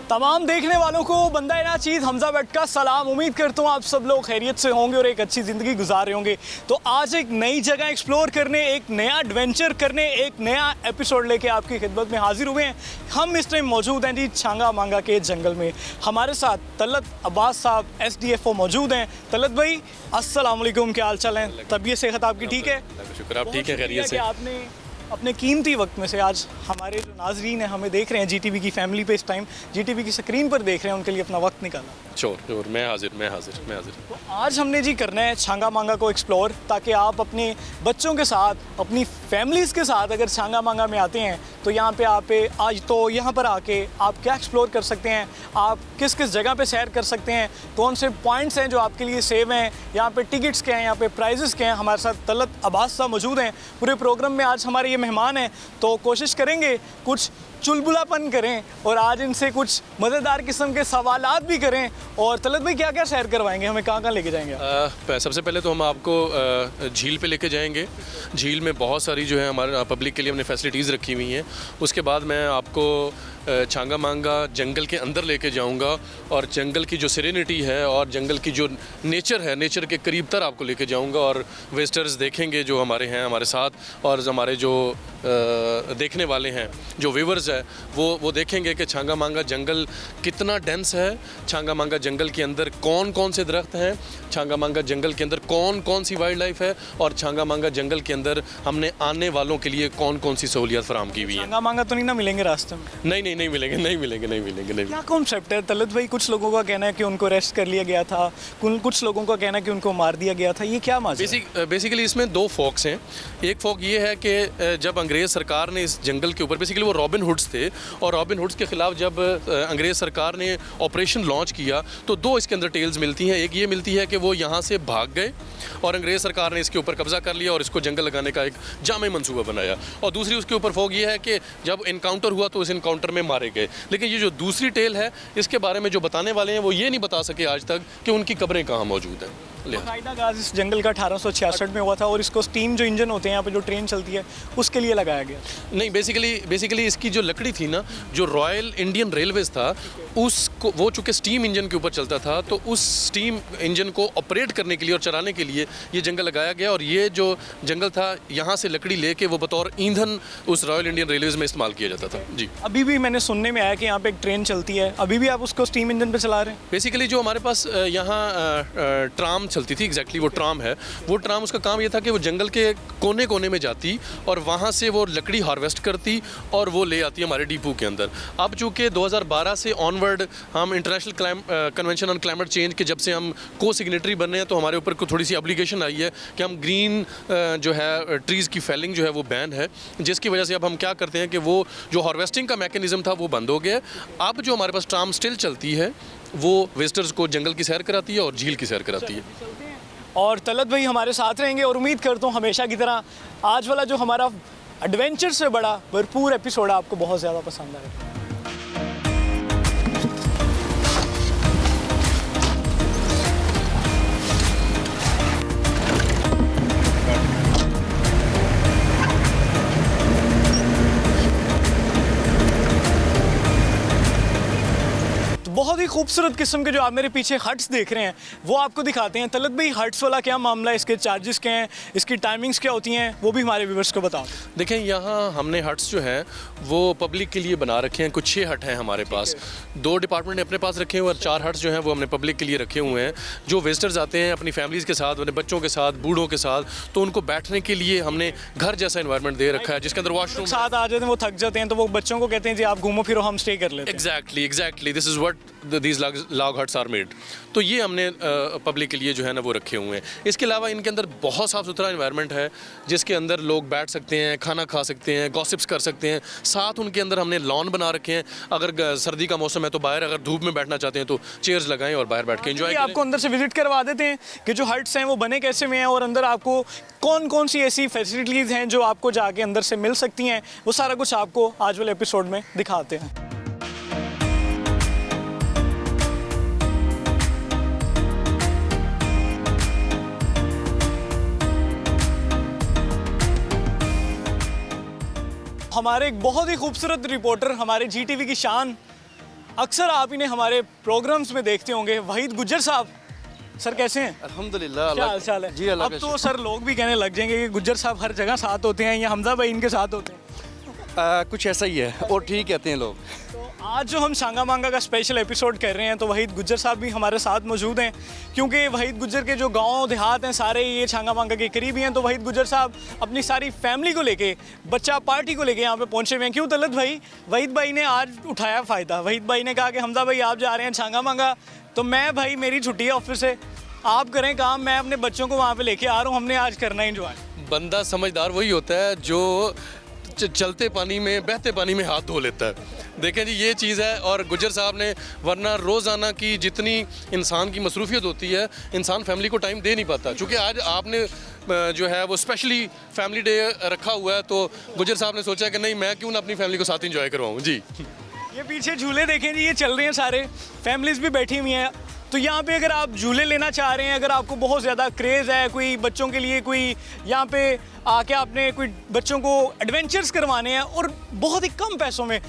तमाम देखने वालों को बंदा ना चीज़ हमजा भट्ट का सलाम। उम्मीद करता हूँ आप सब लोग खैरियत से होंगे और एक अच्छी ज़िंदगी गुजार रहे होंगे। तो आज एक नई जगह एक्सप्लोर करने, एक नया एडवेंचर करने, एक नया एपिसोड लेके आपकी खिदमत में हाजिर हुए हैं। हम इस टाइम मौजूद हैं जी छांगा मांगा के जंगल में। हमारे साथ तलत अब्बास साहब SDFO मौजूद हैं। तलत भाई अस्सलाम वालेकुम, क्या हाल चाल है? तबीयत सेहत आपकी ठीक है? शुक्र, आप ठीक है? खैरियत से। आपने अपने कीमती वक्त में से आज हमारे जो नाजरीन हैं, हमें देख रहे हैं GTV की फैमिली पे, इस टाइम GTV की स्क्रीन पर देख रहे हैं, उनके लिए अपना वक्त निकाला। श्योर, मैं हाजिर। तो आज हमने जी करना है छांगा मांगा को एक्सप्लोर, ताकि आप अपने बच्चों के साथ, अपनी फैमिलीज़ के साथ अगर छांगा मांगा में आते हैं तो यहाँ पे आज तो यहाँ पर आके आप क्या एक्सप्लोर कर सकते हैं, आप किस किस जगह पे सैर कर सकते हैं, कौन से पॉइंट्स हैं जो आपके लिए सेव हैं, यहाँ पे टिकट्स क्या हैं, यहाँ पे प्राइजेस क्या हैं। हमारे साथ तलत अब्बास साहब मौजूद हैं पूरे प्रोग्राम में। आज हमारे ये मेहमान हैं, तो कोशिश करेंगे कुछ चुलबुलापन करें और आज इनसे कुछ मज़ेदार किस्म के सवालात भी करें। और तलत भाई क्या क्या सैर करवाएंगे, हमें कहाँ लेके जाएंगे? सबसे पहले तो हम आपको झील पे लेके जाएंगे। झील में बहुत सारी जो है हमारे पब्लिक के लिए हमने फैसिलिटीज़ रखी हुई हैं। उसके बाद मैं आपको छांगा मांगा जंगल के अंदर लेके जाऊंगा और जंगल की जो सेरेनिटी है और जंगल की जो नेचर है, नेचर के करीब तर आपको लेके जाऊंगा और विजिटर्स देखेंगे जो हमारे हैं हमारे साथ, और हमारे जो देखने वाले हैं, जो व्यूवर्स है, वो देखेंगे कि छांगा मांगा जंगल कितना डेंस है, छांगा मांगा जंगल के अंदर कौन कौन से दरख्त हैं, छांगा मांगा जंगल के अंदर कौन कौन सी वाइल्ड लाइफ है, और छांगा मांगा जंगल के अंदर हमने आने वालों के लिए कौन कौन सी सहूलियत फराहम की हुई है। छांगा मांगा तो नहीं ना मिलेंगे रास्ते में? नहीं मिलेंगे। क्या कॉन्सेप्ट है तलत भाई? कुछ लोगों का कहना है कि उनको अरेस्ट कर लिया गया था, कुछ लोगों का कहना है कि उनको मार दिया गया था, ये क्या माजरा? बेसिकली इसमें दो फोक्स हैं। एक फोक ये है कि जब अंग्रेज़ सरकार ने इस जंगल के ऊपर, बेसिकली वो रॉबिन हुड्स थे, और रॉबिन हुड्स के ख़िलाफ़ जब अंग्रेज़ सरकार ने ऑपरेशन लॉन्च किया तो दो इसके अंदर टेल्स मिलती हैं। एक ये मिलती है कि वो यहाँ से भाग गए और अंग्रेज़ सरकार ने इसके ऊपर कब्ज़ा कर लिया और इसको जंगल लगाने का एक जामे मंसूबा बनाया, और दूसरी उसके ऊर फोक ये है कि जब इनकाउंटर हुआ तो इस इनकाउंटर में मारे गए। लेकिन ये जो दूसरी टेल है, इसके बारे में जो बताने वाले हैं वो ये नहीं बता सके आज तक कि उनकी कब्रें कहाँ मौजूद हैं। बाकायदा गाज इस जंगल का 1866 में हुआ था और इसको स्टीम जो इंजन होते हैं यहाँ पे जो ट्रेन चलती है उसके लिए लगाया गया। नहीं, बेसिकली इसकी जो लकड़ी थी ना, जो रॉयल इंडियन रेलवेज था, उसको वो चूँकि स्टीम इंजन के ऊपर चलता था, तो उस स्टीम इंजन को ऑपरेट करने के लिए और चलाने के लिए ये जंगल लगाया गया। और ये जो जंगल था, यहाँ से लकड़ी लेके वो बतौर ईंधन उस रॉयल इंडियन रेलवेज में इस्तेमाल किया जाता था। जी, अभी भी मैंने सुनने में आया कि यहाँ पे एक ट्रेन चलती है, अभी भी आप उसको स्टीम इंजन पे चला रहे हैं? बेसिकली जो हमारे पास यहाँ ट्राम चलती थी, एग्जैक्टली वो ट्राम है। वो ट्राम, उसका काम ये था कि वो जंगल के कोने कोने में जाती और वहाँ से वो लकड़ी हार्वेस्ट करती और वो ले आती हमारे डिपो के अंदर। अब चूँकि 2012 से ऑनवर्ड हम international convention on climate change के जब से हम को सिग्नेटरी बन रहे हैं, तो हमारे ऊपर थोड़ी सी एप्लीकेशन आई है कि हम ग्रीन जो है ट्रीज़ की फेलिंग जो है वो बैन है, जिसकी वजह से अब हम क्या करते हैं कि वो जो हार्वेस्टिंग का मैकेनिज्म था वो बंद हो गया। अब जो हमारे पास ट्राम स्टिल चलती है वो विजिटर्स को जंगल की सैर कराती है और झील की सैर कराती है। और तलत भाई हमारे साथ रहेंगे और उम्मीद करता हूँ हमेशा की तरह आज वाला जो हमारा एडवेंचर से बड़ा भरपूर एपिसोड आपको बहुत ज़्यादा पसंद आएगा। बहुत ही खूबसूरत किस्म के जो आप मेरे पीछे हट्स देख रहे हैं वो आपको दिखाते हैं। तलत भाई, हट्स वाला क्या मामला है, इसके चार्जेस क्या हैं, इसकी टाइमिंग्स क्या होती हैं, वो भी हमारे व्यूवर्स को बताओ। देखें, यहाँ हमने हट्स जो हैं वो पब्लिक के लिए बना रखे हैं। कुछ 6 हट हैं हमारे पास, 2 डिपार्टमेंट ने अपने पास रखे हुए और 4 हट्स जो हैं वो हमने पब्लिक के लिए रखे हुए हैं। जो विजिटर्स आते हैं अपनी फैमिलीज़ के साथ, अपने बच्चों के साथ, बूढ़ों के साथ, तो उनको बैठने के लिए हमने घर जैसा इन्वायरमेंट दे रखा है, जिसके अंदर वॉशरूम साथ आ जाते हैं, वो थक जाते हैं, तो वो बच्चों को कहते हैं जी आप घूमो फिरो, हम स्टे कर लेते हैं। Exactly this is what these log huts are made. तो ये हमने पब्लिक के लिए जो है ना वो रखे हुए हैं। इसके अलावा इनके अंदर बहुत साफ़ सुथरा एनवायरनमेंट है, जिसके अंदर लोग बैठ सकते हैं, खाना खा सकते हैं, गॉसिप्स कर सकते हैं। साथ उनके अंदर हमने लॉन बना रखे हैं। अगर सर्दी का मौसम है तो बाहर अगर धूप में बैठना चाहते हैं तो चेयर्स लगाएं और बाहर बैठ के एंजॉय करें। आपको अंदर से विजिट करवा देते हैं कि जो हट्स हैं वो बने कैसे में हैं और अंदर आपको कौन कौन सी ऐसी फैसिलिटीज़ हैं जो आपको जाके अंदर से मिल सकती हैं, वो सारा कुछ आपको आज वाले एपिसोड में दिखाते हैं। हमारे एक बहुत ही खूबसूरत रिपोर्टर, हमारे GTV की शान, अक्सर आप इन्हें हमारे प्रोग्राम्स में देखते होंगे, वहीद गुज्जर साहब। सर कैसे हैं? अल्हम्दुलिल्लाह। क्या हाल चाल है? जी अल्लाह अब तो सर लोग भी कहने लग जाएंगे कि गुज्जर साहब हर जगह साथ होते हैं या हमजा भाई इनके साथ होते हैं। कुछ ऐसा ही है और ठीक कहते हैं लोग। तो आज जो हम शांगा मांगा का स्पेशल एपिसोड कर रहे हैं तो वहीद गुज्जर साहब भी हमारे साथ मौजूद हैं, क्योंकि वहीद गुज्जर के जो गांव देहात हैं सारे ये शांगा मांगा के करीब ही हैं। तो वहीद गुज्जर साहब अपनी सारी फैमिली को लेके, बच्चा पार्टी को लेके यहाँ पे पहुंचे हुए हैं। क्यों तलत भाई? वहीद भाई ने आज उठाया फ़ायदा। वहीद भाई ने कहा कि हमजा भाई आप जा रहे हैं शांगा मांगा, तो मैं भाई मेरी छुट्टी है ऑफिस से, आप करें काम, मैं अपने बच्चों को वहाँ पर लेके आ रहा हूँ, हमने आज करना एंजॉय। बंदा समझदार वही होता है जो चलते पानी में, बहते पानी में हाथ धो लेता है। देखें जी, ये चीज़ है। और गुज्जर साहब ने, वरना रोज़ाना की जितनी इंसान की मसरूफियत होती है, इंसान फैमिली को टाइम दे नहीं पाता। चूँकि आज आपने जो है वो स्पेशली फैमिली डे रखा हुआ है, तो गुज्जर साहब ने सोचा कि नहीं, मैं क्यों ना अपनी फैमिली को साथ इंजॉय करवाऊँ। जी, ये पीछे झूले देखें जी, ये चल रहे हैं सारे, फैमिलीज भी बैठी हुई हैं। तो यहाँ पे अगर आप झूले लेना चाह रहे हैं, अगर आपको बहुत ज़्यादा क्रेज़ है, कोई बच्चों के लिए, कोई यहाँ पे आके आपने कोई बच्चों को एडवेंचर्स करवाने हैं और बहुत ही कम पैसों में,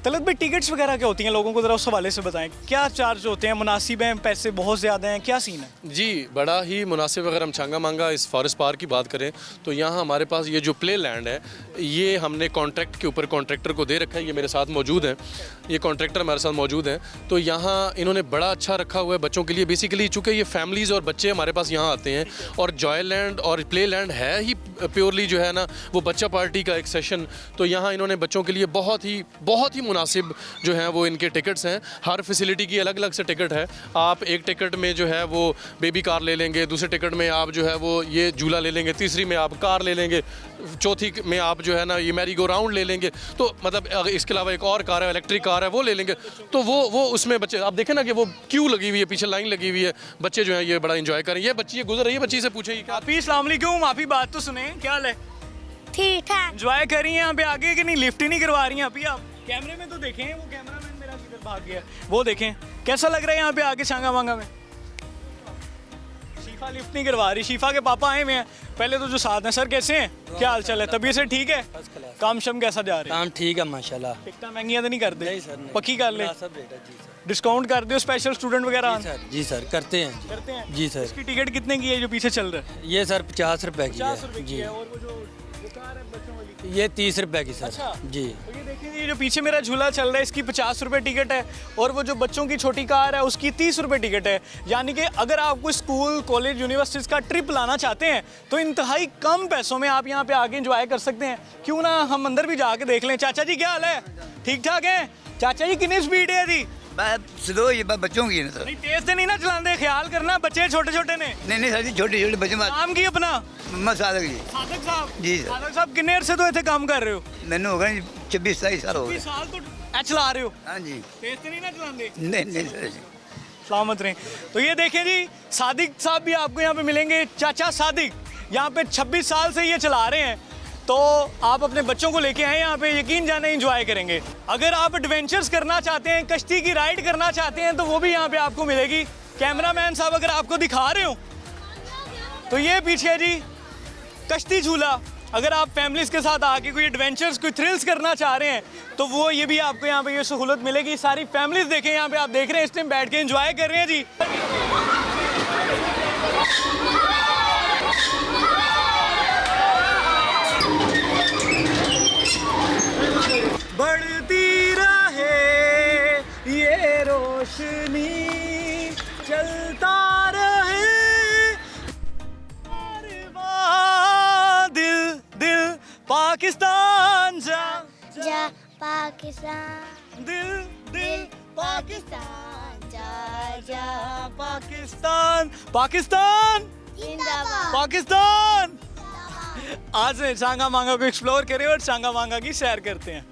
तलत भाई टिकट्स वगैरह क्या होती हैं, लोगों को ज़रा उस हवाले से बताएं। क्या चार्ज होते हैं? मुनासिब हैं? पैसे बहुत ज़्यादा हैं? क्या सीन है? जी, बड़ा ही मुनासिब। अगर हम शांगा मांगा इस फॉरेस्ट पार्क की बात करें तो यहाँ हमारे पास ये जो प्ले लैंड है, ये हमने कॉन्ट्रैक्ट के ऊपर कॉन्ट्रैक्टर को दे रखा है। ये मेरे साथ मौजूद हैं, ये कॉन्ट्रैक्टर हमारे साथ मौजूद हैं। तो यहाँ इन्होंने बड़ा अच्छा रखा हुआ है बच्चों के लिए। बेसिकली चूँकि ये फैमिलीज़ और बच्चे हमारे पास यहाँ आते हैं, और जॉय लैंड और प्ले लैंड है ही प्योरली जो है ना वो बच्चा पार्टी का एक सेशन। तो यहाँ इन्होंने बच्चों के लिए बहुत ही मुनासिब जो है वो इनके टिकट्स हैं। हर फैसिलिटी की अलग अलग से टिकट है। आप एक टिकट में जो है वो बेबी कार ले लेंगे, दूसरे टिकट में आप जो है वो ये झूला ले लेंगे, तीसरी में आप कार ले लेंगे, चौथी में आप जो है ना ये मैरी गो राउंड ले लेंगे। तो मतलब इसके अलावा एक और कार है, इलेक्ट्रिक कार है, वो ले लेंगे। तो वो उसमें बच्चे, आप देखें ना कि वो क्यू लगी हुई है, पीछे लाइन लगी हुई है, बच्चे जो है ये बड़ा इंजॉय करें। ये बच्ची ये गुजर रही है, बच्ची से पूछे क्या? आप अस्सलाम वालेकुम, आप ही बात तो सुने, क्या हाल है? ठीक है। एंजॉय कर रही हैं यहाँ पे आगे कि नहीं? लिफ्ट ही नहीं करवा रही हैं अभी आप? कैमरे में तो देखें, वो कैमरामैन मेरा किधर भाग गया, वो देखें कैसा लग रहा है यहाँ पे आगे शांगा मांगा में। शीफा लिफ्ट नहीं करवा रही, शीफा के पापा आए हुए हैं पहले तो जो साथ हैं। सर कैसे हैं? क्या हाल चाल है? तबीयत से ठीक है? काम शम कैसा जा रहा है? काम ठीक है माशाल्लाह। टिकटा महंगियाँ तो नहीं करते? नहीं सर, नहीं। पक्की कर ले, सब बेटा जी सर। डिस्काउंट कर दो स्पेशल स्टूडेंट वगैरह? जी सर करते हैं जी। करते हैं जी सर। इसकी टिकट कितने की है जो पीछे चल रहा है? ये सर 50 रुपए की 50 रुपए है की जी। है। और वो जो कार है बच्चों वाली, ये 30 रुपए की सर। अच्छा। जी। तो ये देखिए, ये जो पीछे मेरा झूला चल रहा है इसकी 50 रुपये टिकट है, और वो जो बच्चों की छोटी कार है उसकी 30 रुपये टिकट है। यानी कि अगर आप कोई स्कूल, कॉलेज, यूनिवर्सिटीज़ का ट्रिप लाना चाहते हैं तो इंतहाई कम पैसों में आप यहाँ पे आके एंजॉय कर सकते हैं। क्यों ना हम अंदर भी जाके देख लें। चाचा जी क्या हाल है? ठीक ठाक है? चाचा जी कितनी स्पीड है जी? स्लो ये बच्चों की है ना सर। नहीं तेज से नहीं ना चलाते, ख्याल करना, बच्चे छोटे छोटे ने। नहीं सर जी, छोटे छोटे बच्चे। नाम की अपना? मोहम्मद सादक जी। सादक साहब। जी सर। सादक साहब कितने अरसे तो इतने काम कर रहे हो? मैंने हो गए 26-27 साल हो गए। 20 साल तो चला रहे हो? हाँ जी। तेज से नहीं ना चलाते? नहीं सर जी। सलामत रहें। तो ये देखें जी, सादिक साहब भी आपको यहाँ पे मिलेंगे। चाचा सादिक यहाँ पे 26 साल से ये चला रहे हैं। तो आप अपने बच्चों को लेके आए यहाँ पे, यकीन जाने एंजॉय करेंगे। अगर आप एडवेंचर्स करना चाहते हैं, कश्ती की राइड करना चाहते हैं, तो वो भी यहाँ पे आपको मिलेगी। कैमरामैन साहब अगर आपको दिखा रहे हो तो ये पीछे है जी कश्ती झूला। अगर आप फैमिलीज के साथ आके कोई एडवेंचर्स, कोई थ्रिल्स करना चाह रहे हैं तो वो ये भी आपको यहाँ पे ये सहूलत मिलेगी। सारी फैमिलीज देखें यहाँ पे, आप देख रहे हैं इस टाइम बैठ के एंजॉय कर रहे हैं जी। बढ़ती रहे ये रोशनी, चलता रहे दिल दिल पाकिस्तान जा जा पाकिस्तान, दिल दिल पाकिस्तान जा जा पाकिस्तान, पाकिस्तान, जिंदाबाद। पाकिस्तान। आज शांगा मांगा को एक्सप्लोर करें और शांगा मांगा की सैर करते हैं।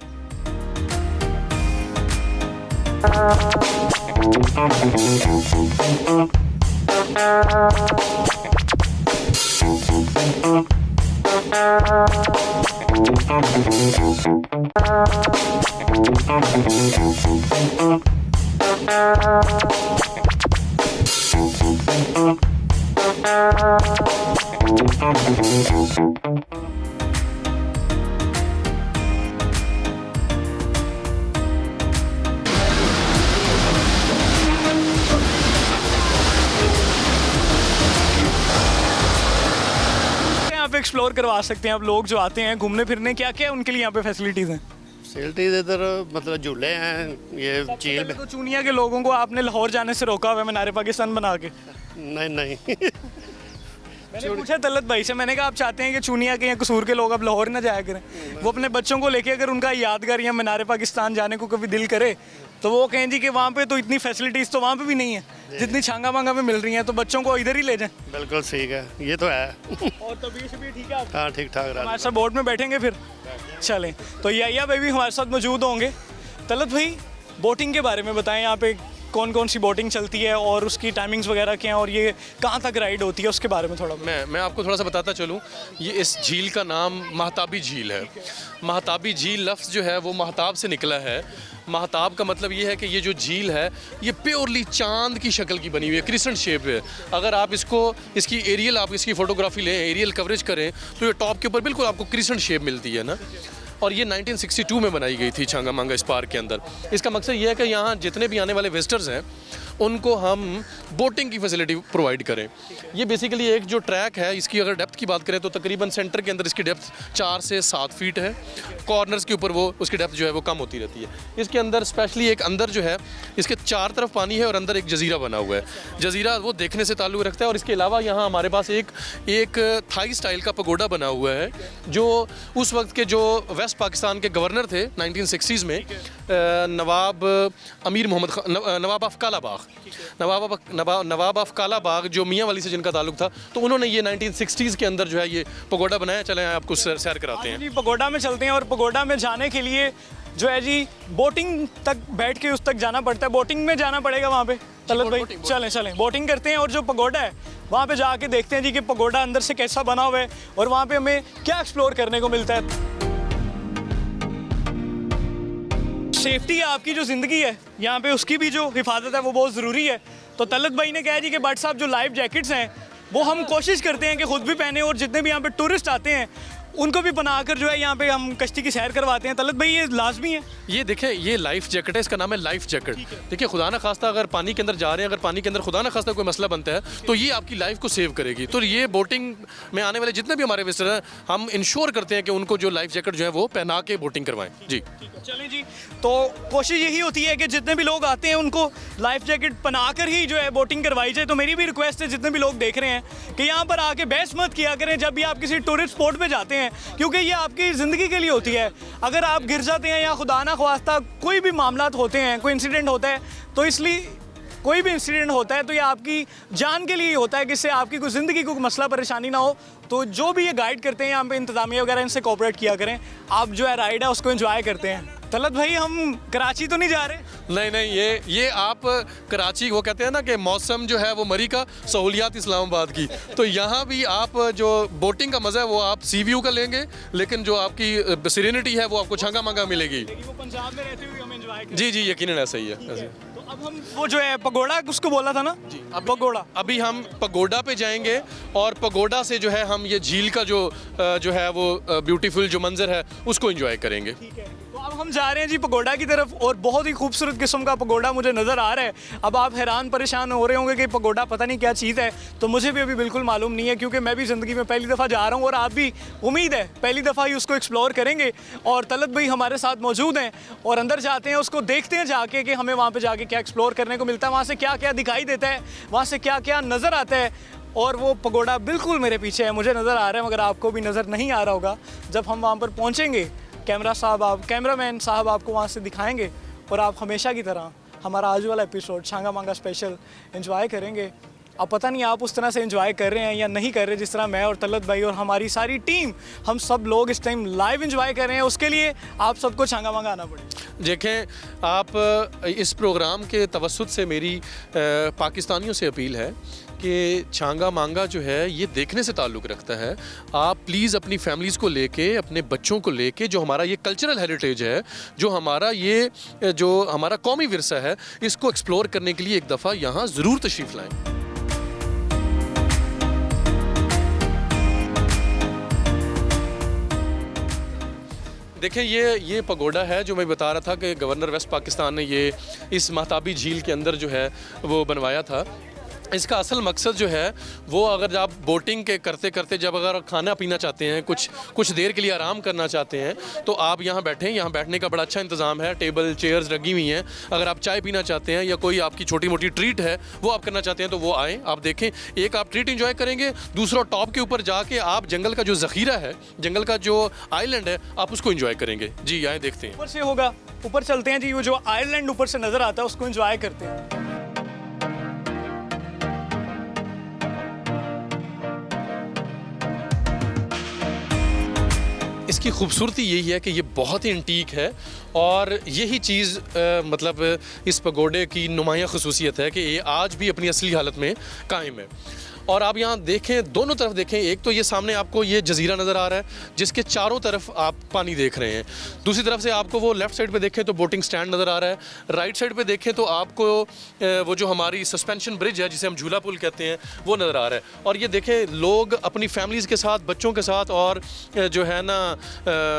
एक्सप्लोर करवा सकते हैं अब लोग जो आते हैं घूमने फिरने, क्या क्या उनके लिए यहाँ पे फैसिलिटीज़ हैं? फैसिलिटीज इधर मतलब झूले हैं, ये झील पहले तो चूनिया के लोगों को आपने लाहौर जाने से रोका हुआ है मीनार पाकिस्तान बना के। नहीं नहीं मैंने पूछा तलत भाई से, मैंने कहा आप चाहते हैं कि चूनिया के या कसूर के लोग अब लाहौर ना जाया करें, वो अपने बच्चों को लेके अगर उनका यादगार या मीनार पाकिस्तान जाने को कभी दिल करे तो वो कहें जी कि वहाँ पे तो इतनी फैसिलिटीज़ तो वहाँ पे भी नहीं है जितनी छांगा मांगा में मिल रही हैं, तो बच्चों को इधर ही ले जाएं। बिल्कुल ठीक है, ये तो है। और तबीयत भी ठीक है आपकी? हाँ ठीक ठाक रहा। हमारे साथ बोट में बैठेंगे फिर? चलें, तो या भाई भी हमारे साथ मौजूद होंगे। तलत भाई, बोटिंग के बारे में बताएं, यहाँ पे कौन कौन सी बोटिंग चलती है और उसकी टाइमिंग्स वगैरह क्या हैं और ये कहाँ तक राइड होती है, उसके बारे में थोड़ा मैं आपको थोड़ा सा बताता चलूँ। ये इस झील का नाम महताबी झील है। महताबी झील लफ्ज़ जो है वो महताब से निकला है। महताब का मतलब ये है कि ये जो झील है ये प्योरली चांद की शक्ल की बनी हुई है, क्रिसेंट शेप है। अगर आप इसकी एरियल आप इसकी फ़ोटोग्राफी लें, एरियल कवरेज करें तो ये टॉप के ऊपर बिल्कुल आपको क्रिसेंट शेप मिलती है ना। और ये 1962 में बनाई गई थी छांगा मांगा इस पार्क के अंदर। इसका मकसद ये है कि यहाँ जितने भी आने वाले विजिटर्स हैं उनको हम बोटिंग की फैसिलिटी प्रोवाइड करें। ये बेसिकली एक जो ट्रैक है, इसकी अगर डेप्थ की बात करें तो तकरीबन सेंटर के अंदर इसकी डेप्थ 4 से 7 फीट है। कॉर्नर्स के ऊपर वो उसकी डेप्थ जो है वो कम होती रहती है। इसके अंदर स्पेशली एक अंदर जो है इसके 4 तरफ पानी है और अंदर एक जजीरा बना हुआ है। जजीरा वो देखने से ताल्लुक़ रखता है। और इसके अलावा यहाँ हमारे पास एक थाई स्टाइल का पगोडा बना हुआ है जो उस वक्त के जो वेस्ट पाकिस्तान के गवर्नर थे 1960s में, नवाब अमीर मोहम्मद नवाब ऑफ कालाबाग, नवाब ऑफ कालाबाग जो मियाँ वाली से जिनका ताल्लुक था, तो उन्होंने ये 1960s के अंदर जो है ये पगोडा बनाया। चलें आपको सैर कराते हैं। जी, पगोडा में चलते हैं। और पगोडा में जाने के लिए जो है जी बोटिंग तक बैठ के उस तक जाना पड़ता है। बोटिंग में जाना पड़ेगा वहाँ पे तलत भाई? चलें बोटिंग करते हैं और जो पगोडा है वहाँ पे जाके देखते हैं जी कि पगोडा अंदर से कैसा बना हुआ है और वहाँ पे हमें क्या एक्सप्लोर करने को मिलता है। सेफ्टी आपकी जो ज़िंदगी है यहाँ पे उसकी भी जो हिफाजत है वो बहुत ज़रूरी है। तो तलत भाई ने कहा जी कि भट्ट साहब जो लाइफ जैकेट्स हैं वो हम कोशिश करते हैं कि खुद भी पहने और जितने भी यहाँ पे टूरिस्ट आते हैं उनको भी बनाकर जो है यहाँ पे हम कश्ती की सैर करवाते हैं। तलत भाई ये लाजमी है। ये देखें, ये लाइफ जैकेट है, इसका नाम है लाइफ जैकेट। देखिए, खुदा ना खास्ता अगर पानी के अंदर जा रहे हैं, अगर पानी के अंदर खुदा ना खास्ता कोई मसला बनता है तो ये आपकी लाइफ को सेव करेगी। तो ये बोटिंग में आने वाले जितने भी हमारे विजिटर हैं हम इंश्योर करते हैं कि उनको जो लाइफ जैकेट जो है वो पहना के बोटिंग करवाएं। जी चलें जी, तो कोशिश यही होती है कि जितने भी लोग आते हैं उनको लाइफ जैकेट पहनाकर ही जो है बोटिंग करवाई जाए। तो मेरी भी रिक्वेस्ट है जितने भी लोग देख रहे हैं कि यहाँ पर आके बहस मत किया करें जब भी आप किसी टूरिस्ट स्पॉट पे जाते हैं, क्योंकि ये आपकी ज़िंदगी के लिए होती है। अगर आप गिर जाते हैं या खुदा ना ख्वास्ता कोई भी मामला होते हैं, कोई इंसिडेंट होता है, तो इसलिए कोई भी इंसिडेंट होता है तो ये आपकी जान के लिए होता है कि इससे आपकी कोई ज़िंदगी को मसला परेशानी ना हो। तो जो भी ये गाइड करते हैं यहाँ पे इंतज़ामिया वगैरह, इनसे कोऑपरेट किया करें। आप जो है राइड है उसको एंजॉय करते हैं। तलत भाई, हम कराची तो नहीं जा रहे? नहीं, ये आप कराची, वो कहते हैं ना कि मौसम जो है वो मरी का, सहूलियात इस्लामाबाद की। तो यहाँ भी आप जो बोटिंग का मज़ा है वो आप सी व्यू का लेंगे, लेकिन जो आपकी सिरेनिटी है वो आपको छांगा मांगा मिलेगी। वो पंजाब में रहते हुए हम एंजॉय करें। जी यकीनन ऐसा ही है। तो अब हम वो जो है पगोड़ा उसको बोला था ना जी, पगोड़ा, अभी हम पगोडा पे जाएंगे और पगोडा से जो है हम ये झील का जो है वो ब्यूटीफुल जो मंजर है उसको एंजॉय करेंगे। ठीक है, तो अब हम जा रहे हैं जी पगोडा की तरफ और बहुत ही खूबसूरत किस्म का पगोडा मुझे नज़र आ रहा है। अब आप हैरान परेशान हो रहे होंगे कि पगोडा पता नहीं क्या चीज़ है, तो मुझे भी अभी बिल्कुल मालूम नहीं है क्योंकि मैं भी ज़िंदगी में पहली दफ़ा जा रहा हूँ और आप भी उम्मीद है पहली दफ़ा ही उसको एक्सप्लोर करेंगे। और तलत भाई हमारे साथ मौजूद हैं और अंदर जाते हैं, उसको देखते हैं जाके कि हमें वहाँ पर जाके क्या एक्सप्लोर करने को मिलता है, वहाँ से क्या क्या दिखाई देता है, वहाँ से क्या क्या नज़र आता है। और वो पगोडा बिल्कुल मेरे पीछे है, मुझे नज़र आ रहा है, मगर आपको भी नज़र नहीं आ रहा होगा। जब हम वहाँ पर पहुँचेंगे कैमरामैन साहब आपको वहाँ से दिखाएंगे और आप हमेशा की तरह हमारा आज वाला एपिसोड छांगा मांगा स्पेशल एंजॉय करेंगे। अब पता नहीं आप उस तरह से एंजॉय कर रहे हैं या नहीं कर रहे जिस तरह मैं और तलत भाई और हमारी सारी टीम, हम सब लोग इस टाइम लाइव एंजॉय कर रहे हैं। उसके लिए आप सबको छांगा मांगा आना पड़ेगा। देखें, आप इस प्रोग्राम के तवस्सुत से मेरी पाकिस्तानियों से अपील है कि छांगा मांगा जो है ये देखने से ताल्लुक़ रखता है। आप प्लीज़ अपनी फैमिलीज़ को लेके, अपने बच्चों को लेके, जो हमारा ये कल्चरल हेरिटेज है, जो हमारा कौमी विरसा है, इसको एक्सप्लोर करने के लिए एक दफ़ा यहाँ ज़रूर तशरीफ़ लाएँ। देखें, ये पगोडा है जो मैं बता रहा था कि गवर्नर वेस्ट पाकिस्तान ने ये इस महताबी झील के अंदर जो है वो बनवाया था। इसका असल मकसद जो है वो, अगर आप बोटिंग के करते करते जब अगर खाना पीना चाहते हैं, कुछ देर के लिए आराम करना चाहते हैं, तो आप यहाँ बैठें। यहाँ बैठने का बड़ा अच्छा इंतज़ाम है, टेबल चेयर्स लगी हुई हैं। अगर आप चाय पीना चाहते हैं या कोई आपकी छोटी मोटी ट्रीट है वो आप करना चाहते हैं तो वो आएँ, आप देखें। एक आप ट्रीट इंजॉय करेंगे, दूसरा टॉप के ऊपर जाके आप जंगल का जो ज़ख़ीरा है, जंगल का जो आइलैंड है, आप उसको इंजॉय करेंगे। जी आए देखते हैं। ऊपर से होगा, ऊपर चलते हैं जी। वो जो आइलैंड ऊपर से नज़र आता है उसको एंजॉय करते हैं। इसकी खूबसूरती यही है कि ये बहुत ही एंटीक है, और यही चीज़ मतलब इस पगोडे की नुमायाँ खसूसियत है कि ये आज भी अपनी असली हालत में कायम है। और आप यहाँ देखें, दोनों तरफ देखें, एक तो ये सामने आपको ये जजीरा नज़र आ रहा है जिसके चारों तरफ आप पानी देख रहे हैं। दूसरी तरफ से आपको वो लेफ़्ट साइड पे देखें तो बोटिंग स्टैंड नज़र आ रहा है। राइट साइड पे देखें तो आपको वो जो हमारी सस्पेंशन ब्रिज है जिसे हम झूला पुल कहते हैं वो नज़र आ रहा है। और ये देखें, लोग अपनी फैमिलीज़ के साथ, बच्चों के साथ और जो है ना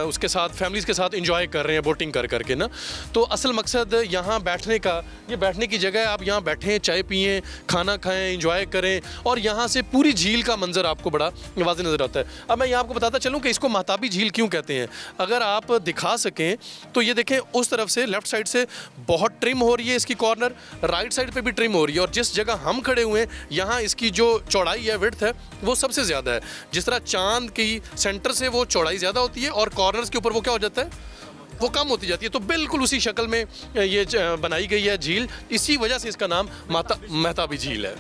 उसके साथ, फैमिलीज़ के साथ इंजॉय कर रहे हैं बोटिंग कर करके ना। तो असल मकसद यहाँ बैठने का, ये बैठने की जगह है। आप यहाँ बैठें, चाय पिएँ, खाना खाएँ, इंजॉय करें, और यहाँ से पूरी झील का मंजर आपको बड़ा वाज़ेह नज़र आता है। अब मैं यहाँ आपको बताता चलूँ कि इसको महताबी झील क्यों कहते हैं। अगर आप दिखा सकें तो ये देखें, उस तरफ से लेफ़्ट साइड से बहुत ट्रिम हो रही है इसकी कॉर्नर, राइट साइड पे भी ट्रिम हो रही है, और जिस जगह हम खड़े हुए हैं यहाँ इसकी जो चौड़ाई है, विड्थ है, वो सबसे ज़्यादा है। जिस तरह चांद की सेंटर से वो चौड़ाई ज़्यादा होती है और कॉर्नर्स के ऊपर वो क्या हो जाता है, वो कम होती जाती है। तो बिल्कुल उसी शक्ल में ये बनाई गई है झील, इसी वजह से इसका नाम महताबी झील है।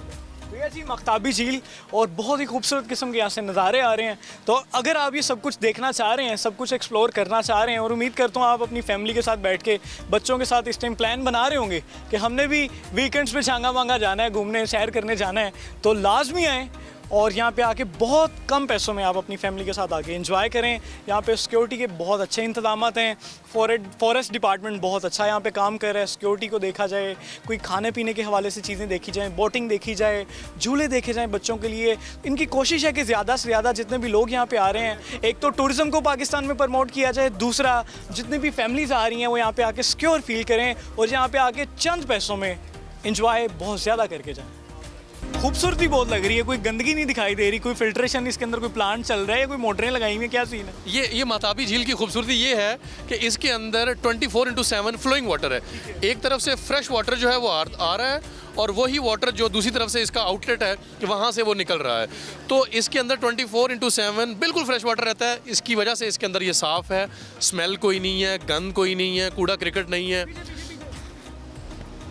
भैया जी, महताबी झील, और बहुत ही खूबसूरत किस्म के यहाँ से नज़ारे आ रहे हैं। तो अगर आप ये सब कुछ देखना चाह रहे हैं, सब कुछ एक्सप्लोर करना चाह रहे हैं, और उम्मीद करता हूँ आप अपनी फैमिली के साथ बैठ के, बच्चों के साथ इस टाइम प्लान बना रहे होंगे कि हमने भी वीकेंड्स पे छांगा मांगा जाना है, घूमने सैर करने जाना है, तो लाजमी आएँ और यहाँ पे आके बहुत कम पैसों में आप अपनी फैमिली के साथ आके एंजॉय करें। यहाँ पे सिक्योरिटी के बहुत अच्छे इंतजाम हैं। फॉरेस्ट डिपार्टमेंट बहुत अच्छा यहाँ पे काम कर रहा है। सिक्योरिटी को देखा जाए, कोई खाने पीने के हवाले से चीज़ें देखी जाएँ, बोटिंग देखी जाए, झूले देखे जाएँ बच्चों के लिए। इनकी कोशिश है कि ज़्यादा से ज़्यादा जितने भी लोग यहाँ पे आ रहे हैं, एक तो टूरिज़्म को पाकिस्तान में प्रमोट किया जाए, दूसरा जितनी भी फैमिलीज़ आ रही हैं वो यहाँ पे आके सिक्योर फील करें और यहाँ पे आके चंद पैसों में इंजॉय बहुत ज़्यादा करके जाएँ। खूबसूरती बहुत लग रही है, कोई गंदगी नहीं दिखाई दे रही, कोई फिल्ट्रेशन इसके अंदर, कोई प्लांट चल रहा है या कोई मोटरें लगाई हुई हैं, क्या सीन है? ये महताबी झील की खूबसूरती ये है कि इसके अंदर 24/7 फ्लोइंग वाटर है। एक तरफ से फ्रेश वाटर जो है वो आ रहा है, और वही वाटर जो दूसरी तरफ से इसका आउटलेट है कि वहाँ से वो निकल रहा है। तो इसके अंदर 24/7 बिल्कुल फ्रेश वाटर रहता है। इसकी वजह से इसके अंदर ये साफ़ है, स्मेल कोई नहीं है, गंद कोई नहीं है, कूड़ा क्रिकेट नहीं है।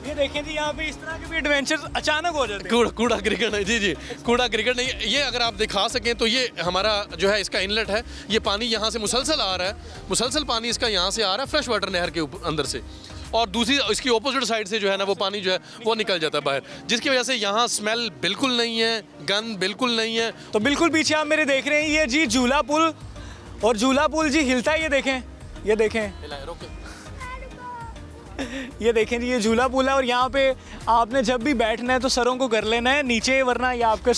ये देखें जी, यहाँ पे इस तरह के भी एडवेंचर्स अचानक हो जाते हैं। कूड़ा क्रिकेट नहीं, जी कूड़ा क्रिकेट नहीं। ये अगर आप दिखा सकें तो ये हमारा जो है इसका इनलेट है, ये पानी यहाँ से मुसलसल आ रहा है, मुसलसल पानी इसका यहाँ से आ रहा है फ्रेश वाटर नहर के अंदर से, और दूसरी इसकी ऑपोजिट साइड से जो है ना वो पानी जो है वो निकल जाता है बाहर, जिसकी वजह से यहाँ स्मेल बिल्कुल नहीं है, गंद बिल्कुल नहीं है। तो बिल्कुल पीछे आप मेरे देख रहे हैं ये जी झूला पुल, और झूला पुल जी हिलता है, ये देखें, ये देखें, ये देखें जी, ये झूला पुल है। और यहाँ पे आपने जब भी बैठना है तो सरों को कर लेना है नीचे, वरना ये आपके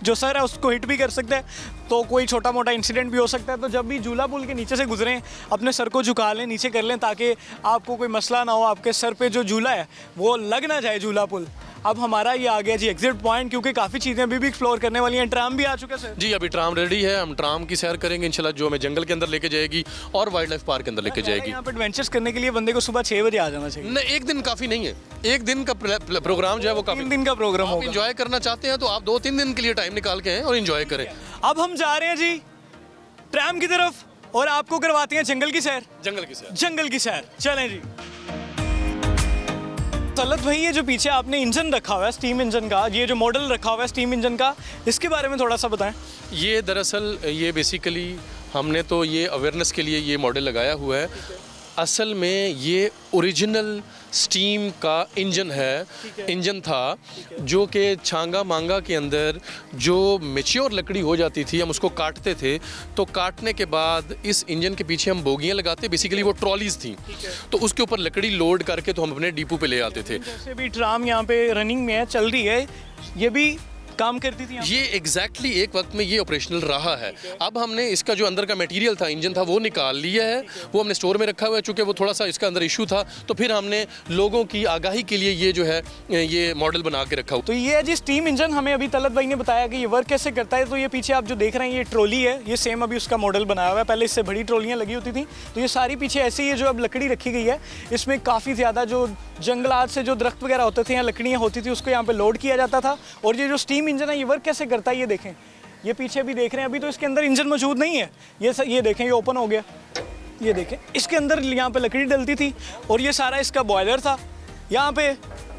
जो सर है उसको हिट भी कर सकता है, तो कोई छोटा मोटा इंसिडेंट भी हो सकता है। तो जब भी झूला पुल के नीचे से गुजरें अपने सर को झुका लें, नीचे कर लें, ताकि आपको कोई मसला ना हो, आपके सर पे जो झूला है वो लग ना जाए झूला पुल। अब हमारा ये आ गया जी एग्जिट पॉइंट, क्योंकि काफ़ी चीज़ें अभी भी एक्सप्लोर करने वाली हैं। ट्राम भी आ चुका है सर? जी अभी ट्राम रेडी है, हम ट्राम की सैर करेंगे इंशाल्लाह, जो हमें जंगल के अंदर लेके जाएगी और वाइल्ड लाइफ पार्क के अंदर लेके जाएगी। यहाँ पे एडवेंचर्स करने के लिए बंदे को सुबह 6 बजे आ जाना चाहिए। नहीं, एक दिन काफ़ी नहीं है, एक दिन का प्रोग्राम जो है वो काफ़ी, 3 दिन का प्रोग्राम होगा। इंजॉय करना चाहते हैं तो आप 2-3 दिन के लिए टाइम निकाल के आएँ और इंजॉय करें। अब हम जा रहे हैं जी ट्राम की तरफ, और आपको करवाते हैं जंगल की सैर। जंगल की सैर, जंगल की सैर, चलें जी। सल्लत भाई, ये जो पीछे आपने इंजन रखा हुआ है स्टीम इंजन का, ये जो मॉडल रखा हुआ है स्टीम इंजन का, इसके बारे में थोड़ा सा बताएं। ये दरअसल ये बेसिकली हमने तो ये अवेयरनेस के लिए ये मॉडल लगाया हुआ है। असल में ये ओरिजिनल स्टीम का इंजन था, जो कि छांगा मांगा के अंदर जो मैच्योर लकड़ी हो जाती थी हम उसको काटते थे, तो काटने के बाद इस इंजन के पीछे हम बोगियां लगाते, बेसिकली वो ट्रॉलीज थी, तो उसके ऊपर लकड़ी लोड करके तो हम अपने डिपो पे ले आते थे। जैसे भी ट्राम यहाँ पे रनिंग में है, चल रही है, ये भी काम करती थी यहाँ? ये एग्जैक्टली एक वक्त में ये ऑपरेशनल रहा है। अब हमने इसका जो अंदर का मटेरियल था, इंजन था, वो निकाल लिया है, वो हमने स्टोर में रखा हुआ है। चूँकि वो थोड़ा सा इसका अंदर इशू था, तो फिर हमने लोगों की आगाही के लिए ये जो है ये मॉडल बना के रखा हुआ। तो ये है जी स्टीम इंजन। हमें अभी तलत भाई ने बताया कि ये वर्क कैसे करता है। तो ये पीछे आप जो देख रहे हैं ये ट्रॉली है, ये सेम अभी उसका मॉडल बनाया हुआ है। पहले इससे बड़ी ट्रॉलियाँ लगी होती थी, तो ये सारी पीछे ऐसे ही है जो अब लकड़ी रखी गई है। इसमें काफ़ी ज़्यादा जो जंगलात से जो दरख्त वगैरह होते थे या लकड़ियाँ होती थी उसको यहाँ पे लोड किया जाता था। और ये जो स्टीम इंजन है ये वर्क कैसे करता है ये देखें। ये पीछे भी देख रहे हैं, अभी तो इसके अंदर इंजन मौजूद नहीं है। ये देखें, ये ओपन हो गया। ये देखें, इसके अंदर यहाँ पे लकड़ी डलती थी और ये सारा इसका बॉयलर था। यहाँ पे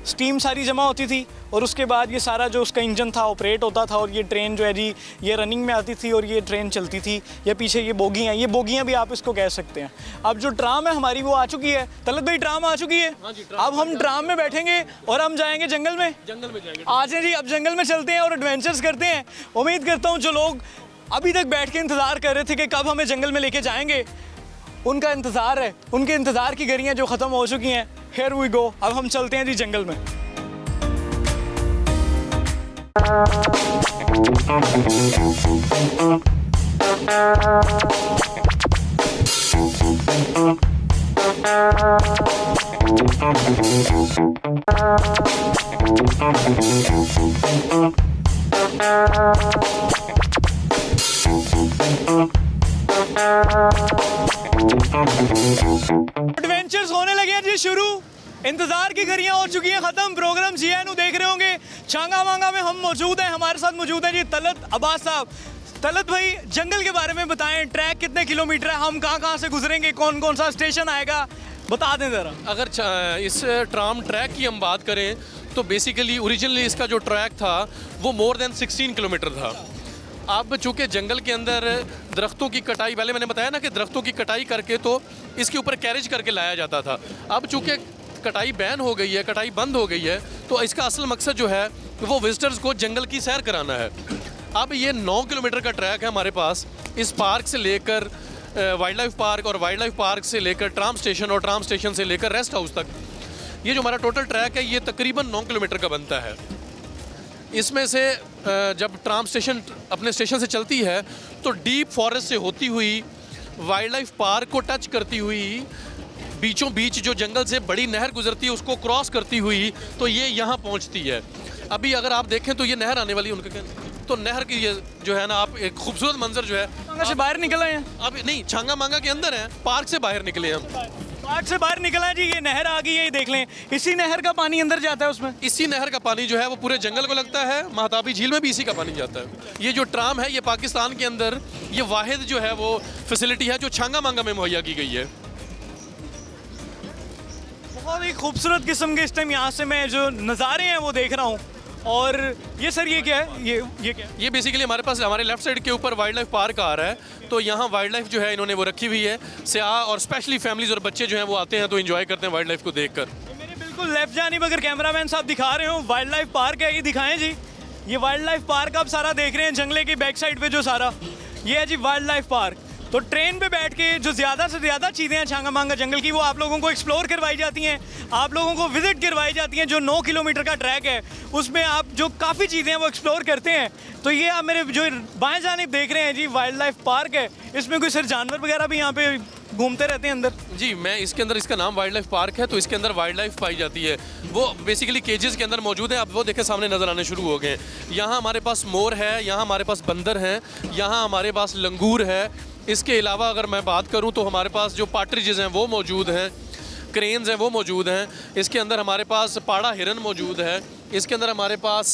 स्टीम सारी जमा होती थी और उसके बाद ये सारा जो उसका इंजन था ऑपरेट होता था और ये ट्रेन जो है जी ये रनिंग में आती थी और ये ट्रेन चलती थी। ये पीछे ये बोगियाँ हैं, ये बोगियाँ भी आप इसको कह सकते हैं। अब जो ट्राम है हमारी वो आ चुकी है। तलत भाई ट्राम आ चुकी है। अब हम ट्राम में बैठेंगे और हम जाएंगे जंगल में जाएंगे। आ जाए जी, अब जंगल में चलते हैं और एडवेंचर्स करते हैं। उम्मीद करता हूँ जो लोग अभी तक बैठ के इंतज़ार कर रहे थे कि कब हमें जंगल में लेके जाएंगे, उनका इंतज़ार है, उनके इंतज़ार की घड़ियाँ जो ख़त्म हो चुकी हैं। Here we go, अब हम चलते हैं जी जंगल में। एडवेंचर्स होने लगे हैं जी शुरू। इंतजार की घड़ियां हो चुकी हैं खत्म। प्रोग्राम जीएनयू देख रहे होंगे। छांगा मांगा में हम मौजूद हैं। हमारे साथ मौजूद हैं जी तलत अब्बास साहब। तलत भाई जंगल के बारे में बताएं, ट्रैक कितने किलोमीटर है, हम कहाँ से गुजरेंगे, कौन कौन सा स्टेशन आएगा, बता दें ज़रा। अगर इस ट्राम ट्रैक की हम बात करें तो बेसिकली ओरिजिनली इसका जो ट्रैक था वो मोर देन 16 किलोमीटर था। अब चूँकि जंगल के अंदर दरख्तों की कटाई, पहले मैंने बताया ना कि दरख्तों की कटाई करके तो इसके ऊपर कैरेज करके लाया जाता था। अब चूँकि कटाई बैन हो गई है, कटाई बंद हो गई है, तो इसका असल मकसद जो है वो विजिटर्स को जंगल की सैर कराना है। अब ये 9 किलोमीटर का ट्रैक है हमारे पास। इस पार्क से लेकर वाइल्ड लाइफ पार्क और वाइल्ड लाइफ पार्क से लेकर ट्राम स्टेशन और ट्राम स्टेशन से लेकर रेस्ट हाउस तक, ये जो हमारा टोटल ट्रैक है ये तकरीबन 9 किलोमीटर का बनता है। इसमें से जब ट्राम स्टेशन अपने स्टेशन से चलती है तो डीप फॉरेस्ट से होती हुई वाइल्ड लाइफ पार्क को टच करती हुई बीचों बीच जो जंगल से बड़ी नहर गुजरती है उसको क्रॉस करती हुई तो ये यहाँ पहुँचती है। अभी अगर आप देखें तो ये नहर आने वाली है उनके, तो नहर की ये जो है ना, आप एक खूबसूरत मंजर जो है। छांगा से बाहर निकल आए हैं? अब नहीं, छांगा मांगा के अंदर है, पार्क से बाहर निकले हम। पार्क से बाहर निकला है जी, ये नहर आ गई है, ये देख लें। इसी नहर का पानी अंदर जाता है उसमें। इसी नहर का पानी जो है वो पूरे जंगल को लगता है। महताबी झील में भी इसी का पानी जाता है। ये जो ट्राम है ये पाकिस्तान के अंदर ये वाहिद जो है वो फैसिलिटी है जो छांगा मांगा में मुहैया की गई है। बहुत ही खूबसूरत किस्म के इस टाइम यहाँ से मैं जो नज़ारे हैं वो देख रहा हूँ। और ये सर ये क्या है, ये क्या है? ये बेसिकली हमारे पास हमारे लेफ्ट साइड के ऊपर वाइल्ड लाइफ पार्क आ रहा है। तो यहाँ वाइल्ड लाइफ जो है इन्होंने वो रखी हुई है। सियाह और स्पेशली फैमिलीज और बच्चे जो हैं वो आते हैं तो एंजॉय करते हैं वाइल्ड लाइफ को देखकर। मेरे बिल्कुल लेफ्ट जानिब अगर कैमरामैन साहब दिखा रहे हो वाइल्ड लाइफ पार्क है, ये दिखाएं जी। ये वाइल्ड लाइफ पार्क आप सारा देख रहे हैं जंगले की बैक साइड पे जो सारा ये है जी वाइल्ड लाइफ पार्क। तो ट्रेन पे बैठ के जो ज़्यादा से ज़्यादा चीज़ें हैं छांगा मांगा जंगल की वो आप लोगों को एक्सप्लोर करवाई जाती हैं, आप लोगों को विजिट करवाई जाती हैं। जो 9 किलोमीटर का ट्रैक है उसमें आप जो काफ़ी चीज़ें हैं वो एक्सप्लोर करते हैं। तो ये आप मेरे जो बाएं जानिब देख रहे हैं जी वाइल्ड लाइफ पार्क है। इसमें कोई सर जानवर वगैरह भी यहाँ पे घूमते रहते हैं अंदर? जी, मैं इसके अंदर, इसका नाम वाइल्ड लाइफ पार्क है तो इसके अंदर वाइल्ड लाइफ पाई जाती है। वो बेसिकली केजेस के अंदर मौजूद है। अब वो देखें सामने नज़र आने शुरू हो गए। यहाँ हमारे पास मोर है, यहाँ हमारे पास बंदर हैं, यहाँ हमारे पास लंगूर है। इसके अलावा अगर मैं बात करूँ तो हमारे पास जो पार्ट्रिजेस हैं वो मौजूद हैं, क्रेन्स हैं वो मौजूद हैं। इसके अंदर हमारे पास पाड़ा हिरन मौजूद है। इसके अंदर हमारे पास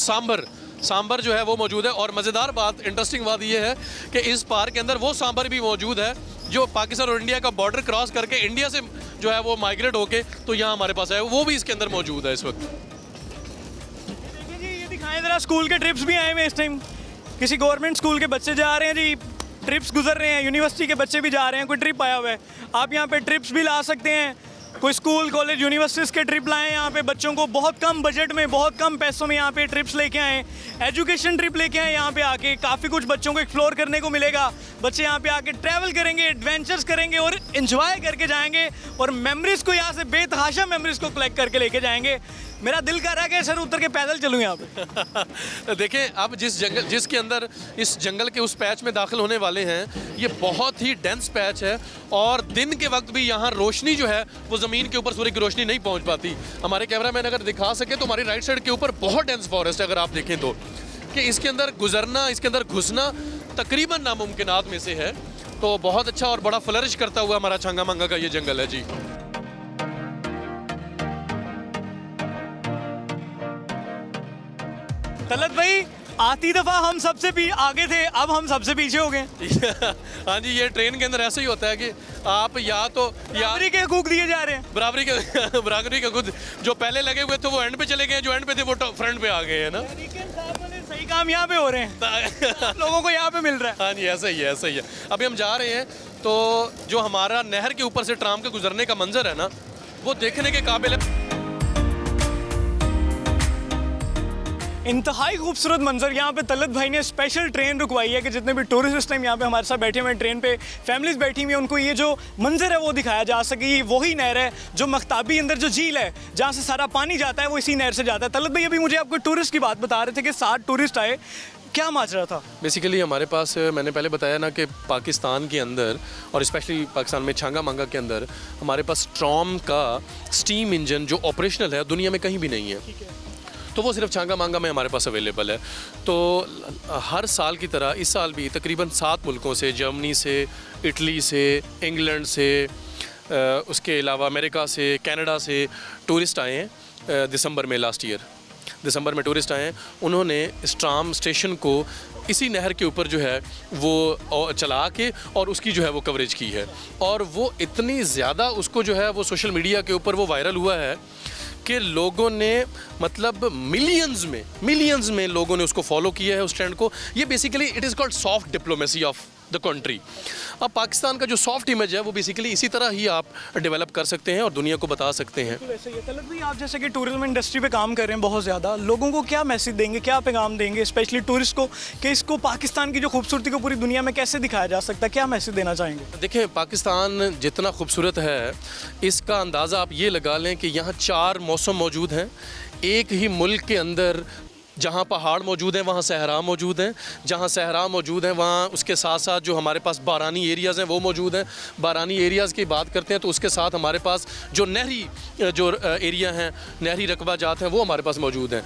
सांबर जो है वो मौजूद है। और मज़ेदार बात, इंटरेस्टिंग बात ये है कि इस पार्क के अंदर वो सांबर भी मौजूद है जो पाकिस्तान और इंडिया का बॉर्डर क्रॉस करके इंडिया से जो है वो माइग्रेट होके तो यहाँ हमारे पास है, वो भी इसके अंदर मौजूद है इस वक्त। देखिए जी, ये दिखाएं ज़रा। स्कूल के ट्रिप्स भी आए हुए इस टाइम। किसी गवर्नमेंट स्कूल के बच्चे जा रहे हैं जी, ट्रिप्स गुजर रहे हैं। यूनिवर्सिटी के बच्चे भी जा रहे हैं, कोई ट्रिप आया हुआ है। आप यहाँ पे ट्रिप्स भी ला सकते हैं। कोई स्कूल कॉलेज यूनिवर्सिटीज़ के ट्रिप लाएं यहाँ पे बच्चों को बहुत कम बजट में, बहुत कम पैसों में यहाँ पे ट्रिप्स लेके आएँ। एजुकेशन ट्रिप लेके आएँ यहाँ पे आके, काफ़ी कुछ बच्चों को एक्सप्लोर करने को मिलेगा। बच्चे यहाँ पे आके ट्रैवल करेंगे, एडवेंचर्स करेंगे और इन्जॉय करके जाएंगे और मेमोरीज़ को यहाँ से बेतहाशा मेमोरीज़ को कलेक्ट करके लेके जाएंगे। मेरा दिल कर रहा है कि सर उतर के पैदल चलूँ यहाँ पे। देखें, अब जिसके अंदर इस जंगल के उस पैच में दाखिल होने वाले हैं, ये बहुत ही डेंस पैच है और दिन के वक्त भी यहाँ रोशनी जो है वो ज़मीन के ऊपर सूर्य की रोशनी नहीं पहुँच पाती। हमारे कैमरामैन अगर दिखा सके तो हमारी राइट साइड के ऊपर बहुत डेंस फॉरेस्ट है, अगर आप देखें तो, कि इसके अंदर गुजरना, इसके अंदर घुसना तकरीबन नामुमकिनात में से है। तो बहुत अच्छा और बड़ा फ्लरिश करता हुआ हमारा छांगा मांगा का ये जंगल है जी। तलत भाई, आती दफा हम सबसे भी आगे थे, अब हम सबसे पीछे हो गए। हाँ जी, ये ट्रेन के अंदर ऐसा ही होता है कि आप या तो बराबरी के हकूक दिए जा रहे हैं। बराबरी के खुद जो पहले लगे हुए थे वो एंड पे चले गए, जो एंड पे थे वो फ्रंट पे आ गए हैं ना। सही काम यहाँ पे हो रहे हैं, लोगों को यहाँ पे मिल रहा है। हाँ जी, ऐसा ही है, ऐसा ही है। अभी हम जा रहे हैं तो जो हमारा नहर के ऊपर से ट्राम के गुजरने का मंजर है ना, वो देखने के काबिल है। इंतहाई खूबसूरत मंजर। यहाँ पे तलत भाई ने स्पेशल ट्रेन रुकवाई है कि जितने भी टूरिस्ट इस टाइम यहाँ पे हमारे साथ बैठे हुए हैं ट्रेन पे, फैमिलीज बैठी हुई हैं, उनको ये जो मंजर है वो दिखाया जा सके। ये वही नहर है जो मख्ताबी अंदर जो झील है जहाँ से सारा पानी जाता है, वो इसी नहर से जाता है। तलत भाई, अभी मुझे आपको टूरिस्ट की बात बता रहे थे कि 7 टूरिस्ट आए, क्या माजरा था? बेसिकली हमारे पास, मैंने पहले बताया ना कि पाकिस्तान के अंदर और स्पेशली पाकिस्तान में छांगा मांगा के अंदर हमारे पास ट्रॉम का स्टीम इंजन जो ऑपरेशनल है दुनिया में कहीं भी नहीं है। तो वो सिर्फ छांगा मांगा में हमारे पास अवेलेबल है। तो हर साल की तरह इस साल भी तकरीबन 7 मुल्कों से, जर्मनी से, इटली से, इंग्लैंड से, उसके अलावा अमेरिका से, कनाडा से टूरिस्ट आए हैं। दिसंबर में, लास्ट ईयर दिसंबर में टूरिस्ट आए हैं। उन्होंने इस ट्राम स्टेशन को इसी नहर के ऊपर जो है वो चला के और उसकी जो है वो कवरेज की है, और वो इतनी ज़्यादा उसको जो है वो सोशल मीडिया के ऊपर वो वायरल हुआ है कि लोगों ने, मतलब मिलियंस में लोगों ने उसको फॉलो किया है उस ट्रेंड को। ये basically it is called soft diplomacy of the country. अब पाकिस्तान का जो सॉफ्ट इमेज है वो बेसिकली इसी तरह ही आप डेवलप कर सकते हैं और दुनिया को बता सकते हैं। वैसे ही तलत भाई, आप जैसे कि टूरिज्म इंडस्ट्री पे काम कर रहे हैं बहुत ज़्यादा, लोगों को क्या मैसेज देंगे, क्या पैगाम देंगे स्पेशली टूरिस्ट को, कि इसको पाकिस्तान की जो खूबसूरती को पूरी दुनिया में कैसे दिखाया जा सकता है, क्या मैसेज देना चाहेंगे? देखें, पाकिस्तान जितना खूबसूरत है इसका अंदाज़ा आप ये लगा लें कि यहाँ 4 मौसम मौजूद हैं। एक ही मुल्क के अंदर जहाँ पहाड़ मौजूद हैं वहाँ सहरा मौजूद हैं, जहाँ सहरा मौजूद हैं वहाँ उसके साथ साथ जो हमारे पास बारानी एरियाज़ हैं वो मौजूद हैं। बारानी एरियाज़ की बात करते हैं तो उसके साथ हमारे पास जो नहरी जो एरिया हैं, नहरी रकबा जात हैं, वो हमारे पास मौजूद हैं।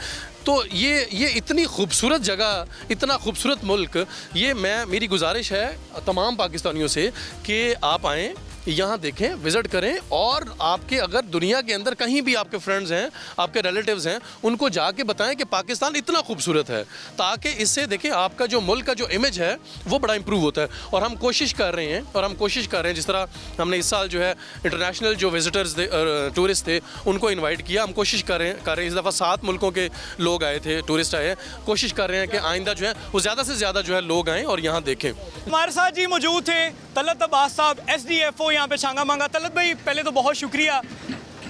तो ये इतनी खूबसूरत जगह, इतना खूबसूरत मुल्क, ये मेरी गुजारिश है तमाम पाकिस्तानियों से कि आप आएँ, यहाँ देखें, विज़िट करें, और आपके अगर दुनिया के अंदर कहीं भी आपके फ्रेंड्स हैं, आपके रिलेटिव्स हैं, उनको जाके बताएं कि पाकिस्तान इतना खूबसूरत है, ताकि इससे देखें आपका जो मुल्क का जो इमेज है वो बड़ा इंप्रूव होता है। और हम कोशिश कर रहे हैं, जिस तरह हमने इस साल जो है इंटरनेशनल जो विजिटर्स थे, टूरिस्ट थे, उनको इन्वाइट किया। हम कोशिश कर रहे हैं इस दफ़ा 7 मुल्कों के लोग आए थे, टूरिस्ट आए हैं। कोशिश कर रहे हैं कि आइंदा जो है वो ज़्यादा से ज़्यादा जो है लोग आएँ और यहाँ देखें। हमारे साथ जी मौजूद थे तलत अब्बास साहब, SDFO यहाँ पे छांगा मांगा। तलत भाई, पहले तो बहुत शुक्रिया,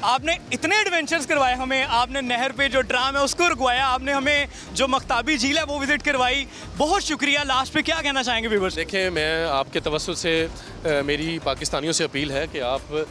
आपने इतने एडवेंचर्स करवाए हमें, आपने नहर पे जो ट्राम है उसको रुकवाया, आपने हमें जो मख्ताबी झील है वो विज़िट करवाई, बहुत शुक्रिया। लास्ट पे क्या कहना चाहेंगे व्यूअर्स? देखें, मैं आपके तवज्जुह से मेरी पाकिस्तानियों से अपील है कि आप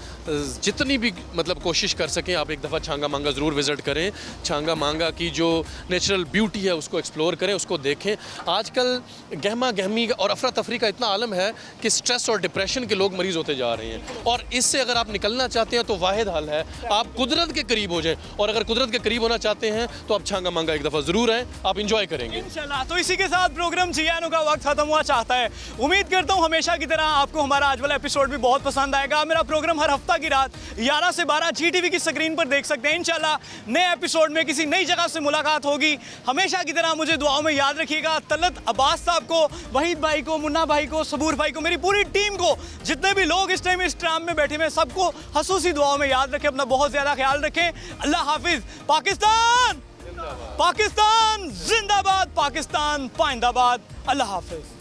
जितनी भी मतलब कोशिश कर सकें आप एक दफ़ा छांगा मांगा ज़रूर विज़िट करें। छांगा मांगा की जो नेचुरल ब्यूटी है उसको एक्सप्लोर करें, उसको देखें। आजकल गहमा गहमी और अफरा तफरी का इतना आलम है कि स्ट्रेस और डिप्रेशन के लोग मरीज़ होते जा रहे हैं, और इससे अगर आप निकलना चाहते हैं तो वाहिद हल है आप कुदरत के करीब हो जाएं, और अगर कुदरत के करीब होना चाहते हैं तो आप छांगा मांगा एक दफ़ा ज़रूर आएँ, आप इंजॉय करेंगे इंशाल्लाह। तो इसी के साथ प्रोग्राम जियानो का वक्त खत्म हुआ चाहता है। उम्मीद करता हूँ हमेशा की तरह आपको हमारा आज वाला एपिसोड भी बहुत पसंद आएगा। मेरा प्रोग्राम हर हफ्ता की रात 11 से 12 GTV की स्क्रीन पर देख सकते हैं। इंशाल्लाह नए एपिसोड में किसी नई जगह से मुलाकात होगी। हमेशा की तरह मुझे दुआओं में याद रखिएगा। तलत अब्बास साहब को, वहीद भाई को, मुन्ना भाई को, सबूर भाई को, मेरी पूरी टीम को, जितने भी लोग इस टाइम इस ट्राम में बैठे हुए, सबको खसूसी दुआओं में याद रखें। अपना बहुत ज़्यादा ख्याल रखें। अल्लाह हाफिज़। पाकिस्तान पाकिस्तान जिंदाबाद, पाकिस्तान पाइंदाबाद। अल्लाह हाफिज़।